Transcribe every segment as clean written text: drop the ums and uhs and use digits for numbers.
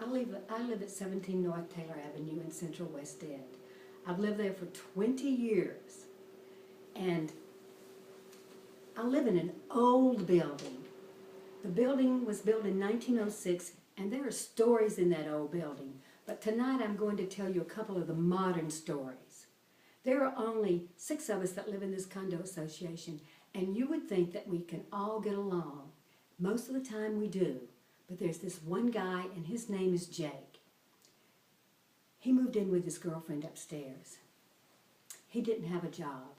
I live at 17 North Taylor Avenue in Central West End. I've lived there for 20 years. And I live in an old building. The building was built in 1906, and there are stories in that old building. But tonight I'm going to tell you a couple of the modern stories. There are only 6 of us that live in this condo association, and you would think that we can all get along. Most of the time we do, but there's this one guy, and his name is Jake. He moved in with his girlfriend upstairs. He didn't have a job,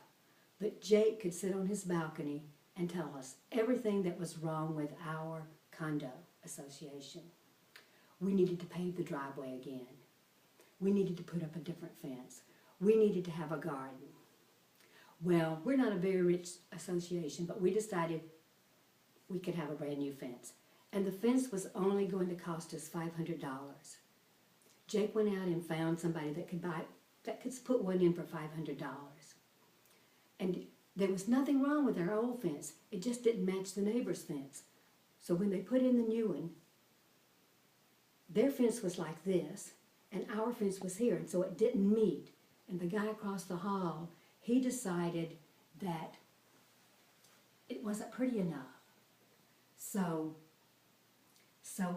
but Jake could sit on his balcony and tell us everything that was wrong with our condo association. We needed to pave the driveway again. We needed to put up a different fence. We needed to have a garden. Well, we're not a very rich association, but we decided we could have a brand new fence. And the fence was only going to cost us $500. Jake went out and found somebody that could put one in for $500. And there was nothing wrong with our old fence. It just didn't match the neighbor's fence. So when they put in the new one, their fence was like this, and our fence was here, and so it didn't meet. And the guy across the hall, he decided that it wasn't pretty enough. So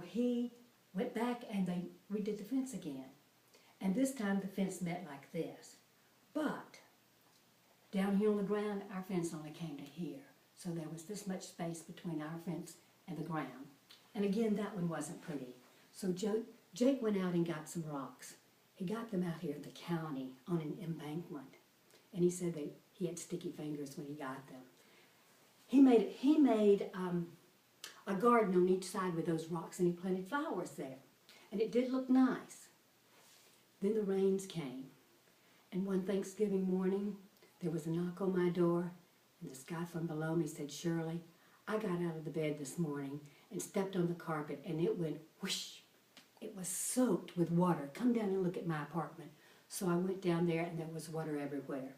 he went back and they redid the fence again. And this time the fence met like this. But down here on the ground, our fence only came to here. So there was this much space between our fence and the ground. And again, that one wasn't pretty. So Jake went out and got some rocks. He got them out here at the county on an embankment. And he said that he had sticky fingers when he got them. He made a garden on each side with those rocks, and he planted flowers there. And it did look nice. Then the rains came. And one Thanksgiving morning, there was a knock on my door, and this guy from below me said, "Shirley, I got out of the bed this morning and stepped on the carpet, and it went whoosh. It was soaked with water. Come down and look at my apartment." So I went down there, and there was water everywhere.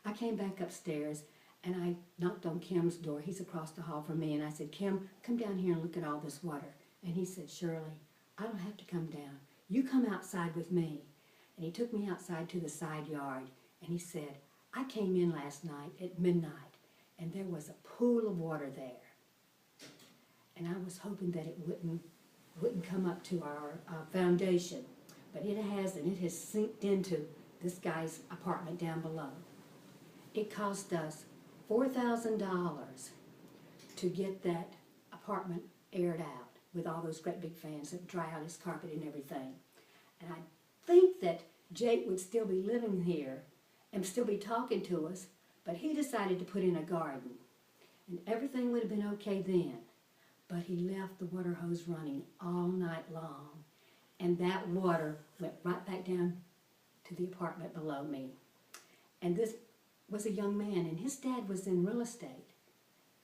I came back upstairs, and I knocked on Kim's door. He's across the hall from me, and I said, "Kim, come down here and look at all this water." And he said, "Shirley, I don't have to come down. You come outside with me." And he took me outside to the side yard, and he said, "I came in last night at midnight, and there was a pool of water there. And I was hoping that it wouldn't come up to our foundation, but it has, and it has sinked into this guy's apartment down below. It cost us $4,000 to get that apartment aired out with all those great big fans that dry out his carpet and everything. And I think that Jake would still be living here and still be talking to us, but he decided to put in a garden. And everything would have been okay then, but he left the water hose running all night long, and that water went right back down to the apartment below me. And this was a young man, and his dad was in real estate.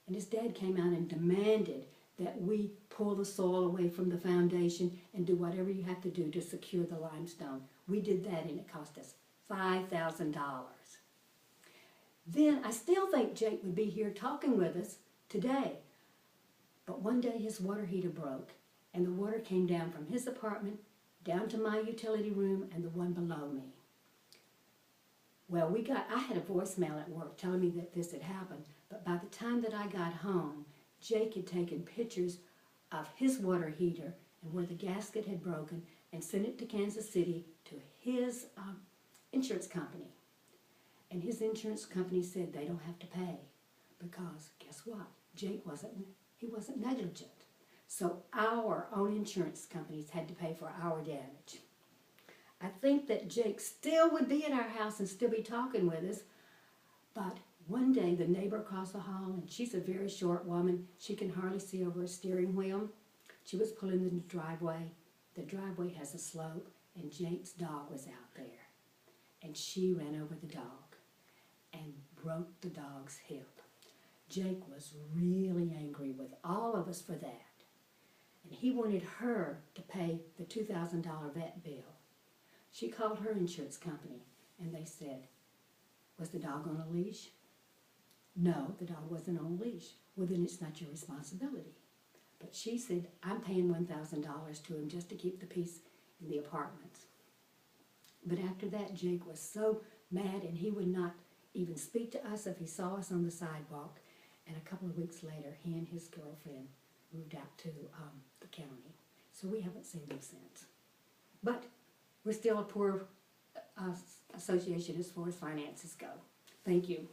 And his dad came out and demanded that we pull the soil away from the foundation and do whatever you have to do to secure the limestone. We did that, and it cost us $5,000. Then I still think Jake would be here talking with us today. But one day his water heater broke, and the water came down from his apartment down to my utility room and the one below me. Well, I had a voicemail at work telling me that this had happened, but by the time that I got home, Jake had taken pictures of his water heater and where the gasket had broken and sent it to Kansas City to his insurance company. And his insurance company said they don't have to pay because, guess what? Jake wasn't negligent. So our own insurance companies had to pay for our damage. I think that Jake still would be at our house and still be talking with us, but one day the neighbor across the hall, and she's a very short woman, she can hardly see over a steering wheel. She was pulling in the driveway. The driveway has a slope, and Jake's dog was out there. And she ran over the dog and broke the dog's hip. Jake was really angry with all of us for that. And he wanted her to pay the $2,000 vet bill. She called her insurance company, and they said, "Was the dog on a leash?" "No, the dog wasn't on a leash." "Well, then it's not your responsibility." But she said, I'm paying $1,000 to him just to keep the peace in the apartments. But after that, Jake was so mad, and he would not even speak to us if he saw us on the sidewalk. And a couple of weeks later, he and his girlfriend moved out to the county. So we haven't seen them since. But we're still a poor association as far as finances go. Thank you.